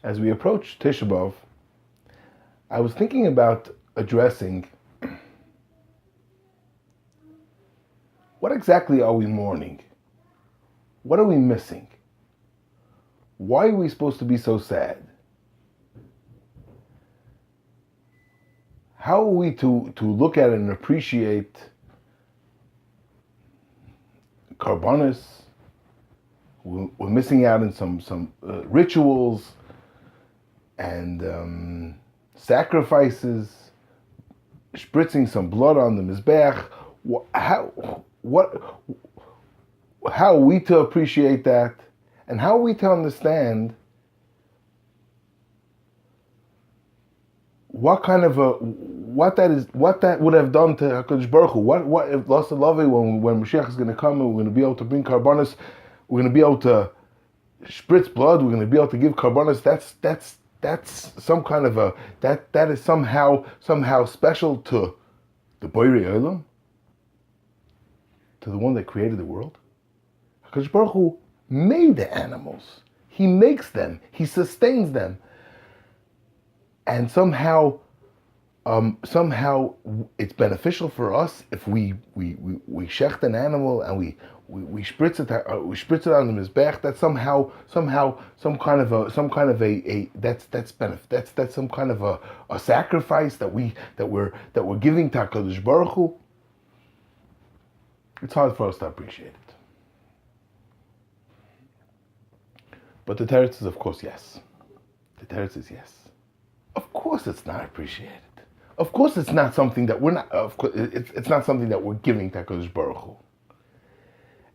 As we approach Tisha B'Av, I was thinking about addressing what exactly are we mourning? What are we missing? Why are we supposed to be so sad? How are we to look at and appreciate Karbanos? We're missing out on some rituals and sacrifices, spritzing some blood on the Mizbeach. How are we to appreciate that? And how are we to understand what that would have done to HaKadosh Baruch Hu? What if lost the love when Mashiach is going to come and we're going to be able to bring Karbanos, we're going to be able to spritz blood, we're going to be able to give Karbanos. That's some kind of that is somehow special to the Borei Olam, to the one that created the world. HaKadosh Baruch Hu made the animals. He makes them. He sustains them. And somehow it's beneficial for us if we shecht an animal and we spritz it on the mizbech. That's somehow some kind of a that's some kind of a sacrifice that we're giving to HaKadosh Baruch Hu. It's hard for us to appreciate it. But the teretz is, of course, yes. The teretz is yes. Of course, it's not appreciated. Of course, it's not something that we're not. Of course, it's not something that we're giving to HaKadosh Baruch Hu.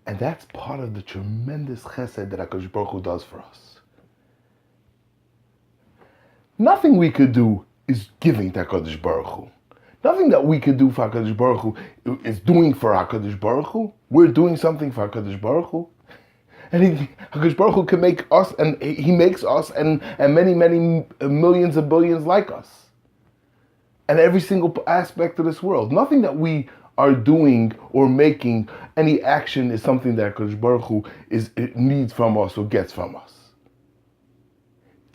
And that's part of the tremendous chesed that HaKadosh Baruch Hu does for us. Nothing we could do is giving to HaKadosh Baruch Hu. Nothing that we could do for HaKadosh Baruch Hu is doing for HaKadosh Baruch Hu. We're doing something for HaKadosh Baruch Hu. And HaKadosh Baruch Hu can make us, and He makes us, and many millions and billions like us. And every single aspect of this world. Nothing that we are doing or making, any action is something that HaKadosh Baruch Hu needs from us or gets from us.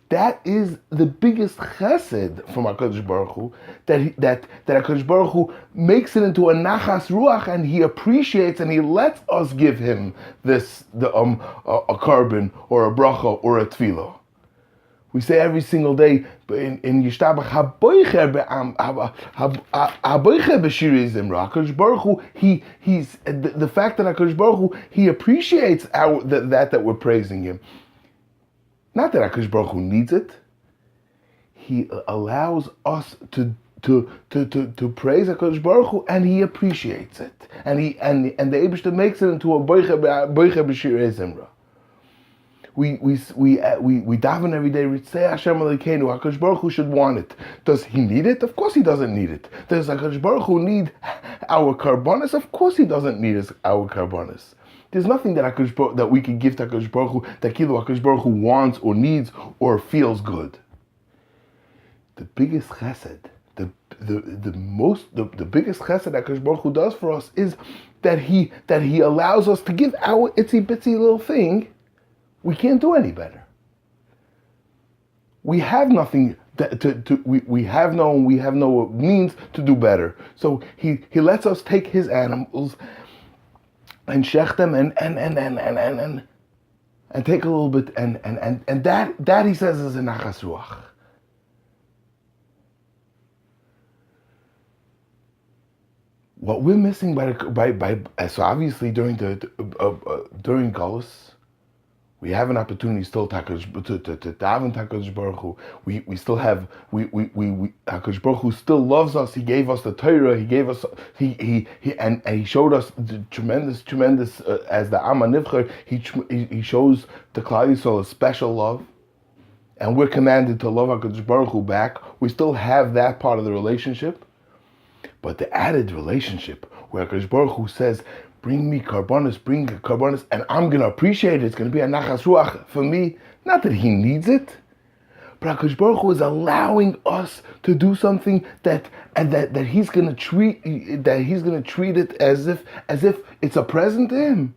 That is the biggest chesed from HaKadosh Baruch Hu, that HaKadosh Baruch Hu makes it into a nachas ruach, and He appreciates and He lets us give Him a carbon or a bracha or a tefillah. We say every single day in Yishtabach haboicher b'shirei zimra. HaKadosh Baruch Hu, He's the fact that HaKadosh Baruch Hu, He appreciates that we're praising Him. Not that HaKadosh Baruch Hu needs it. He allows us to praise HaKadosh Baruch Hu, and He appreciates it. And the Eibishter makes it into a boicher b'shirei zimra. We daven every day. Ritzei Hashem Elokeinu. HaKadosh Baruch Hu should want it. Does He need it? Of course He doesn't need it. Does HaKadosh Baruch Hu need our Karbanos? Of course He doesn't need our Karbanos. There's nothing that we can give to HaKadosh Baruch Hu that HaKadosh Baruch Hu wants or needs or feels good. The biggest chesed, the biggest chesed that HaKadosh Baruch Hu does for us is that He allows us to give our itsy bitsy little thing. We can't do any better. We have nothing we have no means to do better. So He lets us take His animals and shech them and take a little bit and that He says is a nachas ruach. What we're missing so obviously during Golus, we have an opportunity still to daven HaKadosh Baruch Hu. We still have HaKadosh Baruch Hu still loves us. He gave us the Torah. He gave us He showed us the tremendous as the Am HaNivcher. He shows the Klal Yisrael a special love, and we're commanded to love HaKadosh Baruch Hu back. We still have that part of the relationship, but the added relationship where HaKadosh Baruch Hu says, bring Karbanos, and I'm going to appreciate it. It's going to be a nachas ruach for me. Not that He needs it, but HaKadosh Baruch Hu is allowing us to do something that He's going to treat it as if it's a present to Him.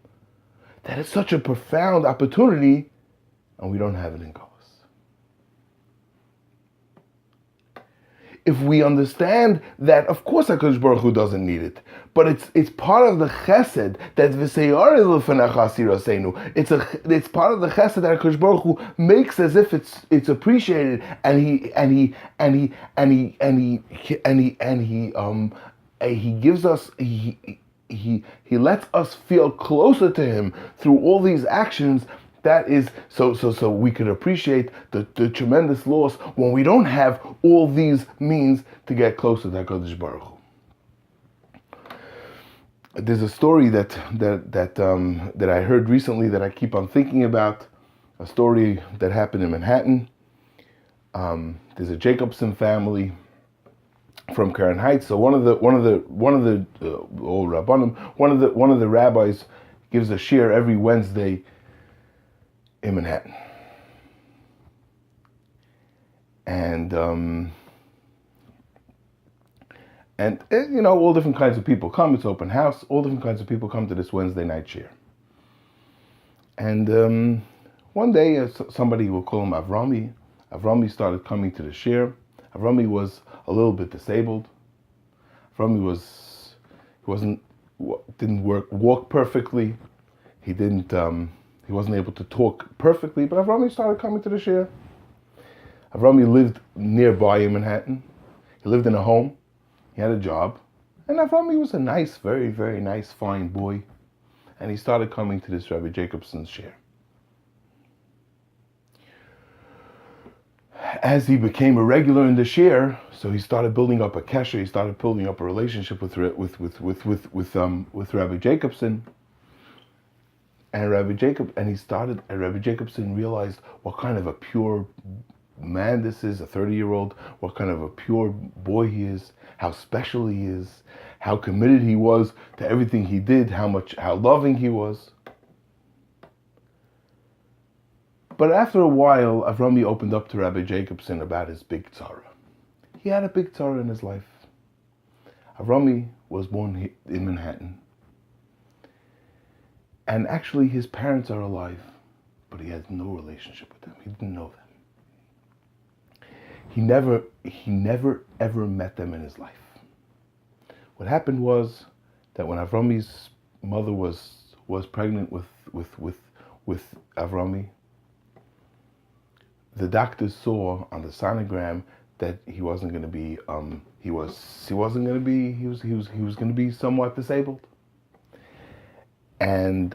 That is such a profound opportunity, and we don't have it in Golus. if we understand that, of course, HaKadosh Baruch Hu doesn't need it, but it's part of the chesed that it's part of the chesed that HaKadosh Baruch Hu makes as if it's appreciated, and he gives us he lets us feel closer to him through all these actions. That is so we could appreciate the tremendous loss when we don't have all these means to get closer to HaKadosh Baruch Hu. There's a story that I heard recently that I keep on thinking about. A story that happened in Manhattan. There's a Jacobson family from Karen Heights. So one of the old rabbanim, one of the rabbis gives a shiur every Wednesday in Manhattan, and all different kinds of people come. It's open house. All different kinds of people come to this Wednesday night shiur. And one day, somebody, will call him Avrami. Avrami started coming to the shiur. Avrami was a little bit disabled. Avrami didn't walk perfectly. He wasn't able to talk perfectly, but Avrami started coming to the shiur. Avrami lived nearby in Manhattan. He lived in a home. He had a job. And Avrami was a nice, very, very nice, fine boy. And he started coming to this Rabbi Jacobson's shiur. As he became a regular in the shiur, so he started building up a kesher. He started building up a relationship with Rabbi Jacobson. And Rabbi Jacobson realized what kind of a pure man this is, a 30-year-old, what kind of a pure boy he is, how special he is, how committed he was to everything he did, how loving he was. But after a while, Avrami opened up to Rabbi Jacobson about his big tzara. He had a big tzara in his life. Avrami was born in Manhattan. And actually, his parents are alive, but he has no relationship with them. He didn't know them. He never ever met them in his life. What happened was that when Avrami's mother was pregnant with Avrami, the doctors saw on the sonogram that he was going to be somewhat disabled. And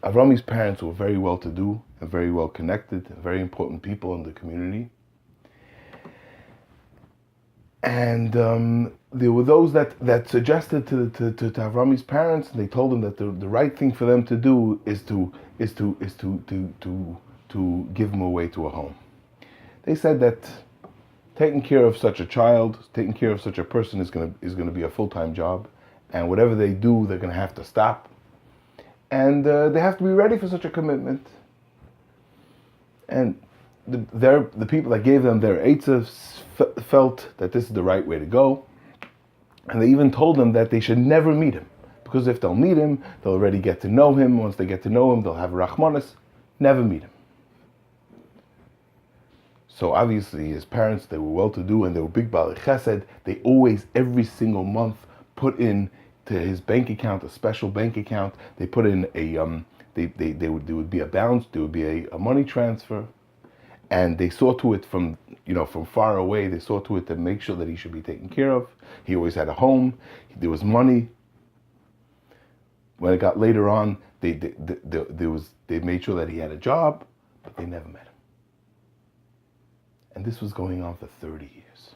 Avrami's parents were very well to do and very well connected and very important people in the community. And there were those that suggested to Avrami's parents, and they told him that the right thing for them to do is to give him away to a home. They said that taking care of such a child, taking care of such a person is going to be a full-time job, and whatever they do, they're going to have to stop, and they have to be ready for such a commitment. And the people that gave them their eitzah felt that this is the right way to go, and they even told them that they should never meet him, because if they'll meet him, they'll already get to know him. Once they get to know him, they'll have rachmanis. Never meet him. So obviously his parents, they were well-to-do and they were big Baalei Chesed. They always, every single month, put in to his bank account, a special bank account. They put in there would be a bounce, there would be a money transfer. And they saw to it from far away, they saw to it to make sure that he should be taken care of. He always had a home, there was money. When it got later on, they made sure that he had a job, but they never met him. And this was going on for 30 years.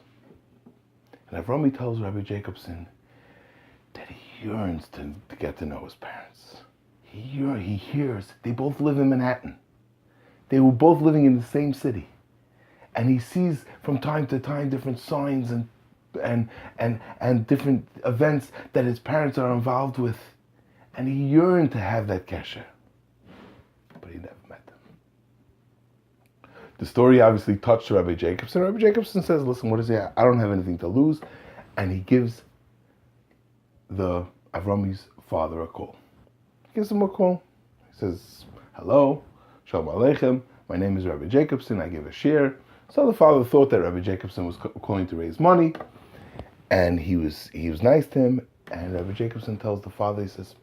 And Avrami tells Rabbi Jacobson that he yearns to get to know his parents. He hears, they both live in Manhattan. They were both living in the same city. And he sees from time to time different signs and different events that his parents are involved with. And he yearned to have that kesher. But he never met them. The story obviously touched Rabbi Jacobson. Rabbi Jacobson says, listen, what is it? I don't have anything to lose. And he gives Avrami's father a call. He gives him a call. He says, hello, shalom aleichem. My name is Rabbi Jacobson. I give a shiur. So the father thought that Rabbi Jacobson was calling to raise money, and he was nice to him. And Rabbi Jacobson tells the father, he says,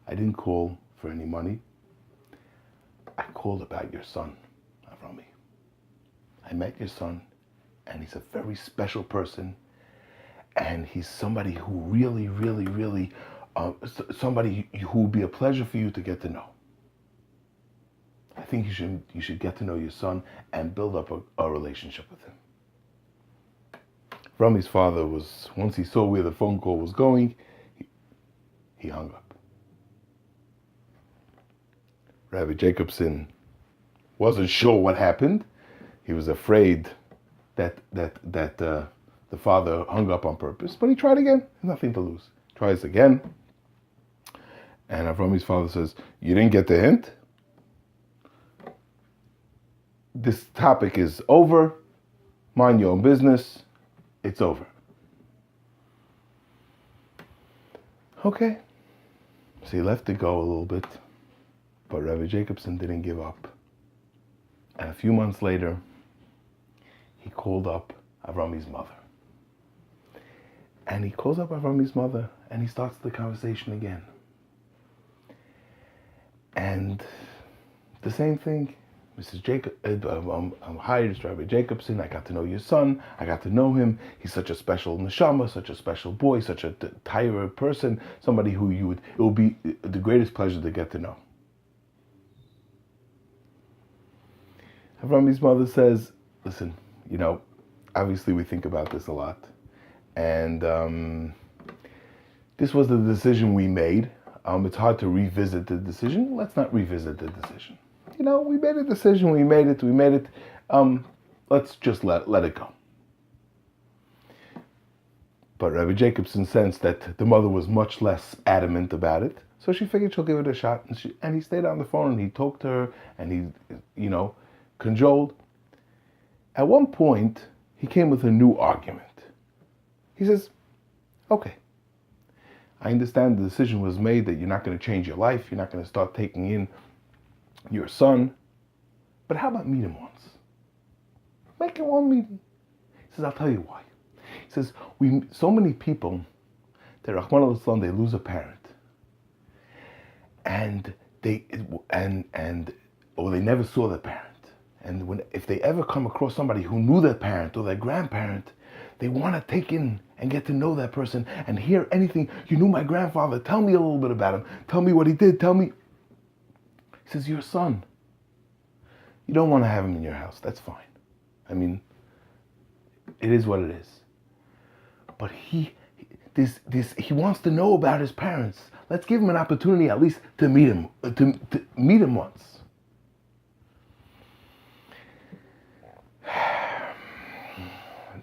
I didn't call for any money. I called about your son, Avrami. I met your son, and he's a very special person, and he's somebody who really, really, really, somebody who would be a pleasure for you to get to know. I think you should get to know your son and build up a relationship with him. Avrami's father was, once he saw where the phone call was going, he hung up. Rabbi Jacobson wasn't sure what happened. He was afraid that the father hung up on purpose, but he tried again. Nothing to lose. Tries again. And Avrami's father says, you didn't get the hint? This topic is over. Mind your own business. It's over. Okay. So he left it go a little bit. But Rabbi Jacobson didn't give up. And a few months later, he called up Avrami's mother. And he calls up Avrami's mother, and he starts the conversation again. And the same thing, Mrs. Jacob, I'm hired as Rabbi Jacobson. I got to know your son. I got to know him. He's such a special neshama, such a special boy, such a Torah person, somebody who it will be the greatest pleasure to get to know. Avrami's mother says, listen, obviously we think about this a lot. And this was the decision we made. It's hard to revisit the decision. Let's not revisit the decision. We made a decision. We made it. Let's just let it go. But Rabbi Jacobson sensed that the mother was much less adamant about it. So she figured she'll give it a shot. And he stayed on the phone and he talked to her and he, cajoled. At one point, he came with a new argument. He says, okay, I understand the decision was made that you're not going to change your life. You're not going to start taking in your son. But how about meet him once? Make it one meeting. He says, I'll tell you why. He says, so many people, that Rahman al-Islam, they lose a parent. And they never saw the parent. And if they ever come across somebody who knew their parent or their grandparent, they want to take in and get to know that person and hear anything. You knew my grandfather. Tell me a little bit about him. Tell me what he did. Tell me. He says, your son. You don't want to have him in your house. That's fine. I mean, it is what it is. But he wants to know about his parents. Let's give him an opportunity at least to meet him, to meet him once.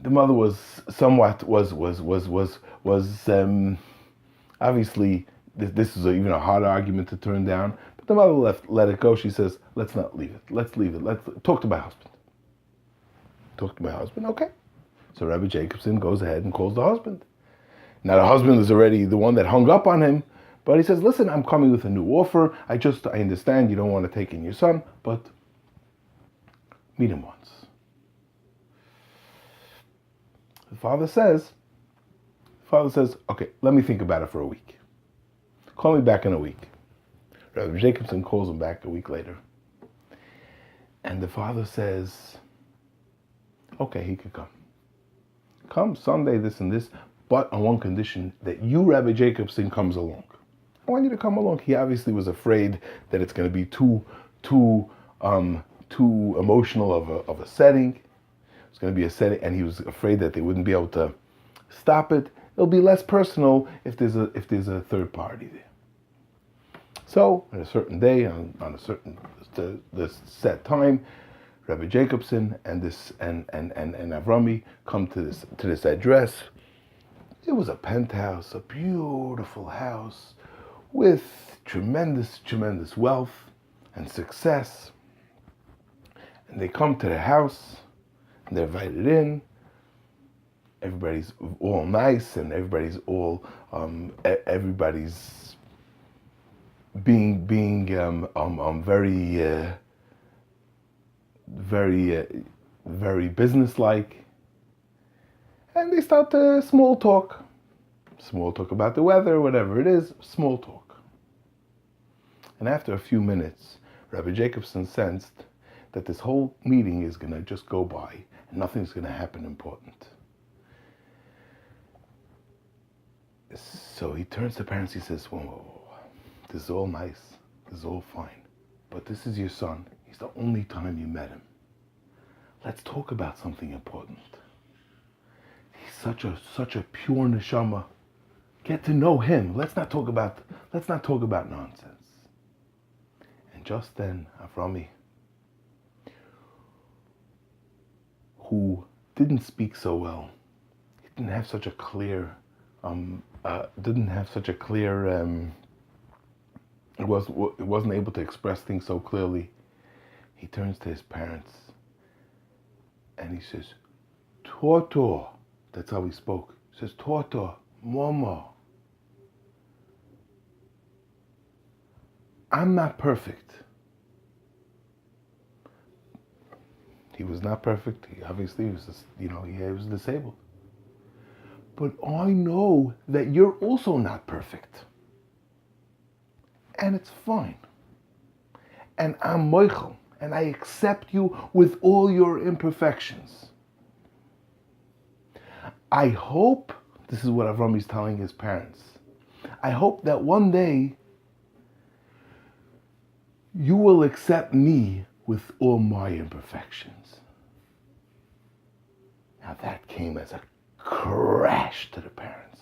The mother was somewhat obviously this is even a hard argument to turn down. But the mother let it go. She says, let's not leave it. Let's leave it. Let's talk to my husband. Talk to my husband. Okay. So Rabbi Jacobson goes ahead and calls the husband. Now the husband is already the one that hung up on him, but he says, listen, I'm coming with a new offer. I understand you don't want to take in your son, but meet him once. The father says, okay, let me think about it for a week. Call me back in a week. Rabbi Jacobson calls him back a week later. And the father says, okay, he could come. Come Sunday, this and this, but on one condition, that you, Rabbi Jacobson, comes along. I want you to come along. He obviously was afraid that it's going to be too emotional of a setting. It's going to be a setting, and he was afraid that they wouldn't be able to stop it. It'll be less personal if there's a third party there. So, on a certain day, on a certain this set time, Rabbi Jacobson and Avrami come to this address. It was a penthouse, a beautiful house with tremendous wealth and success. And they come to the house. They're invited in. Everybody's all nice, and everybody's being very very businesslike, and they start to small talk about the weather, whatever it is, small talk. And after a few minutes, Rabbi Jacobson sensed that this whole meeting is going to just go by and nothing's going to happen important. So he turns to the parents, he says, whoa, this is all nice, this is all fine, but this is your son. He's the only time you met him. Let's talk about something important. He's such a pure neshama. Get to know him. Let's not talk about nonsense. And just then, Avrami, who didn't speak so well, he didn't have such a clear, it wasn't able to express things so clearly. He turns to his parents and he says, Toto. That's how he spoke. He says, Toto, Mama, I'm not perfect. He was not perfect. He obviously was, he was disabled. But I know that you're also not perfect. And it's fine. And I'm Moichel. And I accept you with all your imperfections. I hope, this is what Avrami's telling his parents, I hope that one day you will accept me with all my imperfections. Now that came as a crash to the parents.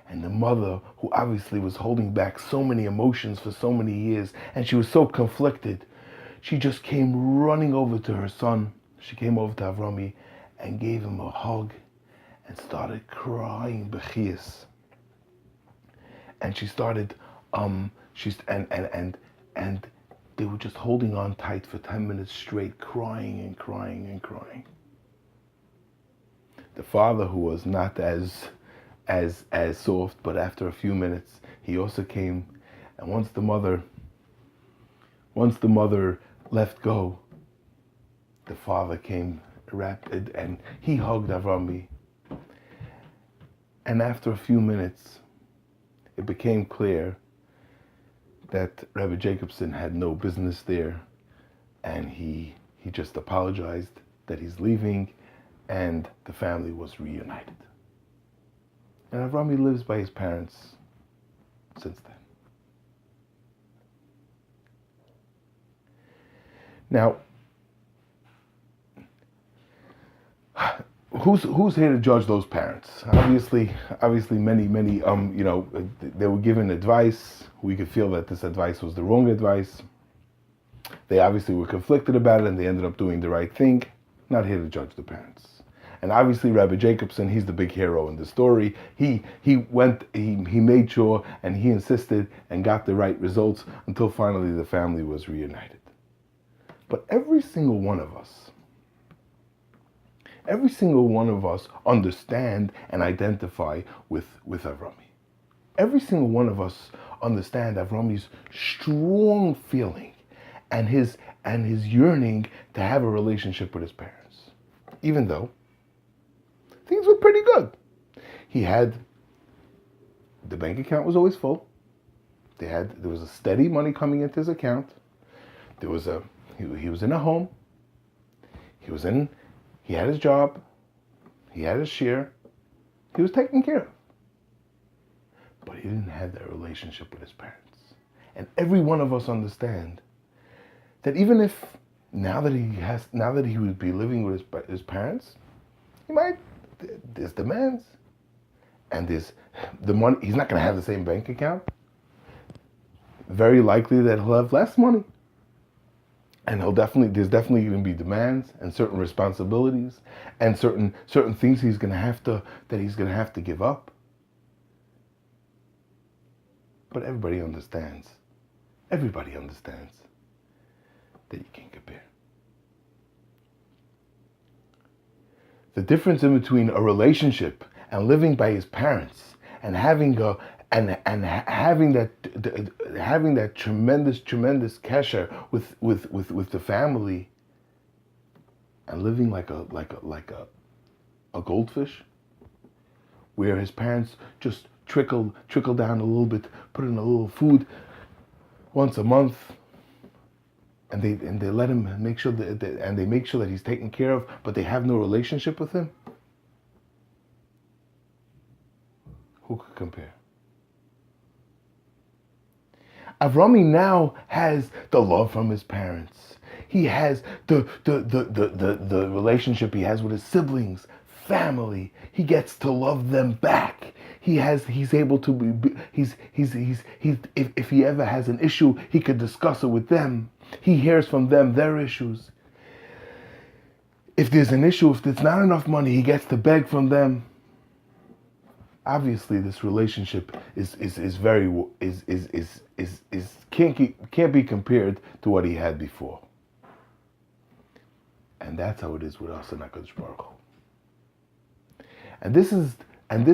And the mother, who obviously was holding back so many emotions for so many years, and she was so conflicted, she just came running over to her son. She came over to Avrami and gave him a hug and started crying bechiyas. And she started, and they were just holding on tight for 10 minutes straight, crying and crying and crying. The father, who was not as soft, but after a few minutes, he also came. And once the mother left go, the father came rapid and he hugged Avrami. And after a few minutes, it became clear that Rabbi Jacobson had no business there, and he just apologized that he's leaving, and the family was reunited. And Avrami lives by his parents since then. Now, who's here to judge those parents? Obviously, many, they were given advice. We could feel that this advice was the wrong advice. They obviously were conflicted about it, and they ended up doing the right thing. Not here to judge the parents. And obviously, Rabbi Jacobson, he's the big hero in the story. He made sure, and he insisted, and got the right results until finally the family was reunited. But every single one of us understand and identify with Avrami. Every single one of us understand Avrami's strong feeling and his yearning to have a relationship with his parents. Even though things were pretty good. The bank account was always full. There was a steady money coming into his account. He was in a home. He had his job. He had his share. He was taken care of. But he didn't have that relationship with his parents. And every one of us understand that even if now that he would be living with his parents, there's demands, and there's the money. He's not going to have the same bank account. Very likely that he'll have less money. And there's definitely going to be demands and certain responsibilities and certain things he's going to have to give up. But everybody understands that you can't compare. The difference in between a relationship and living by his parents and having that tremendous kesher with the family and living like a goldfish, where his parents just trickle down a little bit, put in a little food once a month, and they let him make sure they make sure that he's taken care of, but they have no relationship with him. Who could compare? Avrami now has the love from his parents. He has the relationship he has with his siblings, family. He gets to love them back. He's able to be, if he ever has an issue, he could discuss it with them. He hears from them their issues. If there's an issue, if there's not enough money, he gets to beg from them. Obviously, this relationship can't be compared to what he had before. And that's how it is with us in HaKadosh Baruch Hu. And this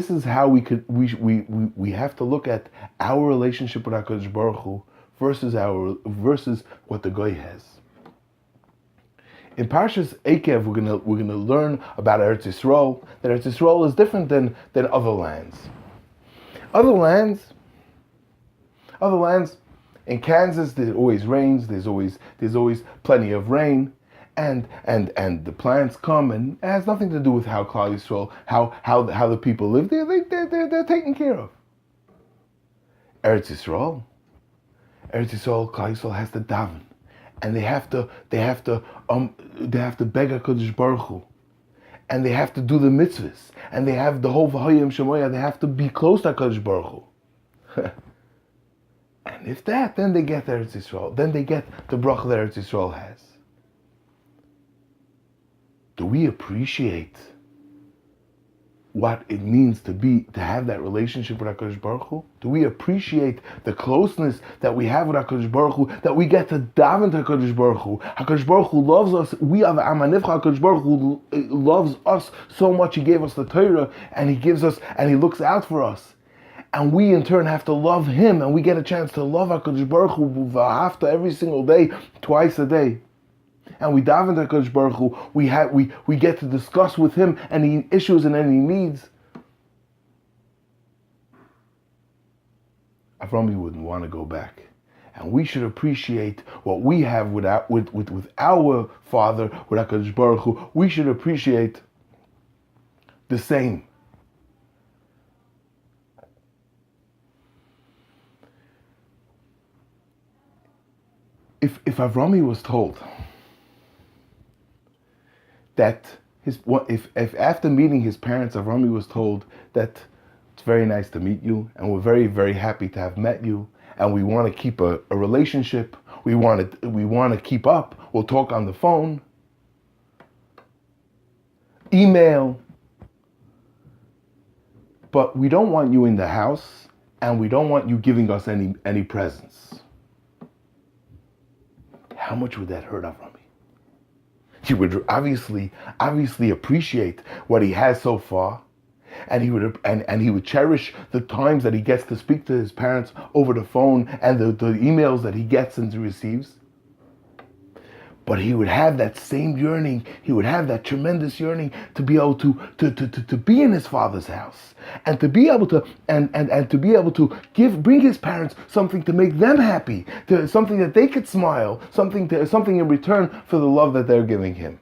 is how we have to look at our relationship with HaKadosh Baruch Hu versus what the Goy has. In Parshas Eikev, we're gonna learn about Eretz Yisrael. That Eretz Yisrael is different than other lands. Other lands. In Kansas, there always rains. There's always plenty of rain, and the plants come, and it has nothing to do with how Klal Yisrael, how the people live. They're taken care of. Eretz Yisrael, Klal Yisrael has to daven. And they have to beg HaKadosh Baruch Hu, and they have to do the mitzvahs, and they have the whole V'hayim Shemoya. They have to be close to HaKadosh Baruch Hu. And if that, then they get Eretz Yisrael. Then they get the bracha that Eretz Yisrael has. Do we appreciate what it means to have that relationship with HaKadosh Baruch Hu? Do we appreciate the closeness that we have with HaKadosh Baruch Hu, that we get to daven to HaKadosh Baruch Hu? HaKadosh Baruch Hu loves us. We are the Amanivcha. HaKadosh Baruch Hu loves us so much. He gave us the Torah, and He looks out for us. And we in turn have to love Him, and we get a chance to love HaKadosh Baruch Hu v'ahavta every single day, twice a day. And we daven to HaKadosh Baruch Hu. We get to discuss with Him any issues and any needs. Avrami wouldn't want to go back, and we should appreciate what we have with our Father, with HaKadosh Baruch Hu. We should appreciate the same. If Avrami was told that if after meeting his parents, Avrami was told that it's very nice to meet you, and we're very, very happy to have met you, and we want to keep a relationship, we want to keep up, we'll talk on the phone, email, but we don't want you in the house, and we don't want you giving us any presents. How much would that hurt Avrami? He would obviously appreciate what he has so far, and he would cherish the times that he gets to speak to his parents over the phone and the emails that he gets and receives. But he would have that same yearning. He would have that tremendous yearning to be able to be in his father's house, and to be able to to be able to bring his parents something to make them happy, something that they could smile, something in return for the love that they're giving him.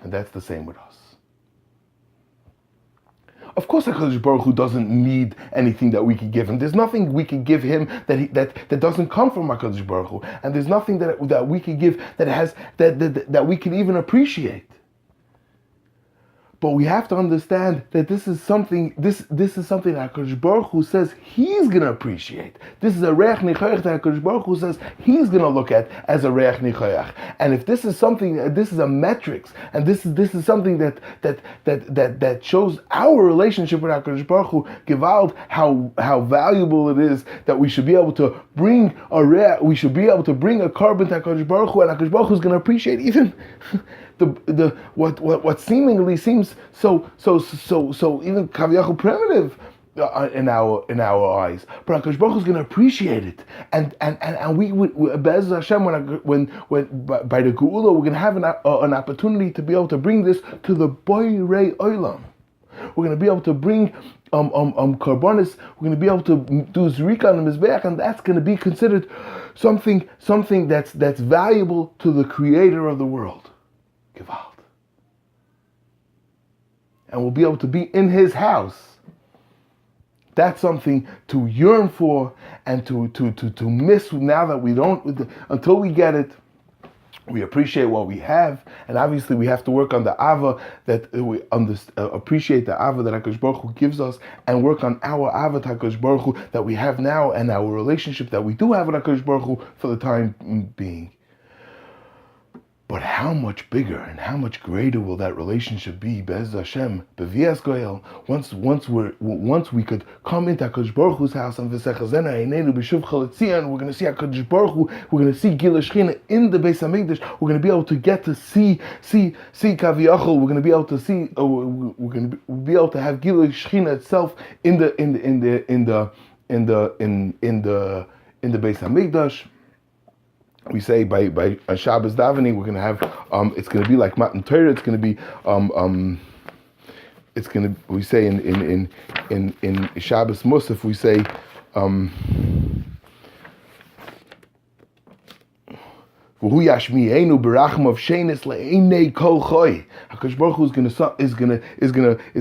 And that's the same with us. Of course, HaKadosh Baruch Hu doesn't need anything that we could give him. There's nothing we could give him that doesn't come from HaKadosh Baruch Hu, and there's nothing that we could give that we can even appreciate. But we have to understand that this is something that HaKadosh Baruch Hu says He's going to appreciate. This is a reach nichayach that HaKadosh Baruch Hu says He's going to look at as a reach nichayach. And if this is something, this is a metrics, and this is something that shows our relationship with HaKadosh Baruch Hu, Gewalt, how valuable it is that we should be able to bring a carbon to HaKadosh Baruch Hu, and HaKadosh Baruch Hu is going to appreciate even what seemingly seems so even kaviyachol primitive, in our eyes, but Hakadosh Baruch Hu is going to appreciate it, and we Be'ez Hashem, when by the Geula we're going to have an opportunity to be able to bring this to the Boirei Olam. We're going to be able to bring Karbanos. We're going to be able to do Zrika on the Mizbeach, and that's going to be considered something that's valuable to the Creator of the world, Gewalt. And we'll be able to be in His house. That's something to yearn for and to miss now that we don't, until we get it. We appreciate what we have, and obviously we have to work on the Ava that we appreciate the Ava that HaKadosh Baruch Hu gives us, and work on our Ava to HaKadosh Baruch Hu that we have now, and our relationship that we do have with HaKadosh Baruch Hu for the time being. But how much bigger and how much greater will that relationship be, Be'ez Hashem, B'vias Goel, once we could come into HaKadosh Baruch Hu's house and v'sechazena einenu b'shuv chaletzion, we're going to see HaKadosh Baruch Hu, we're going to see Gila Shechina in the Beis Hamikdash, we're going to be able to get to see Kaviyachol, we're going to be able to see, we're going to be able to have Gila Shechina itself in the Beis Hamikdash. We say by Shabbos davening, we're going to have it's going to be like Matan Torah. It's going to be we say in Shabbos Musaf we say Hakadosh Baruch Hu is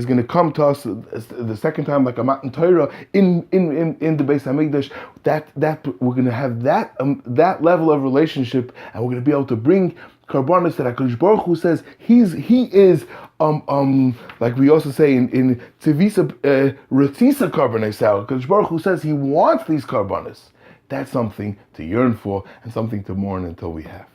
going to come to us the second time like a Matan Torah in the Beis Hamikdash. That we're going to have that level of relationship, and we're going to be able to bring Karbanos that HaKadosh Baruch Hu says he is like we also say in Tzivisa Retzisa Karbanos. HaKadosh Baruch Hu says He wants these Karbanos. That's something to yearn for and something to mourn until we have.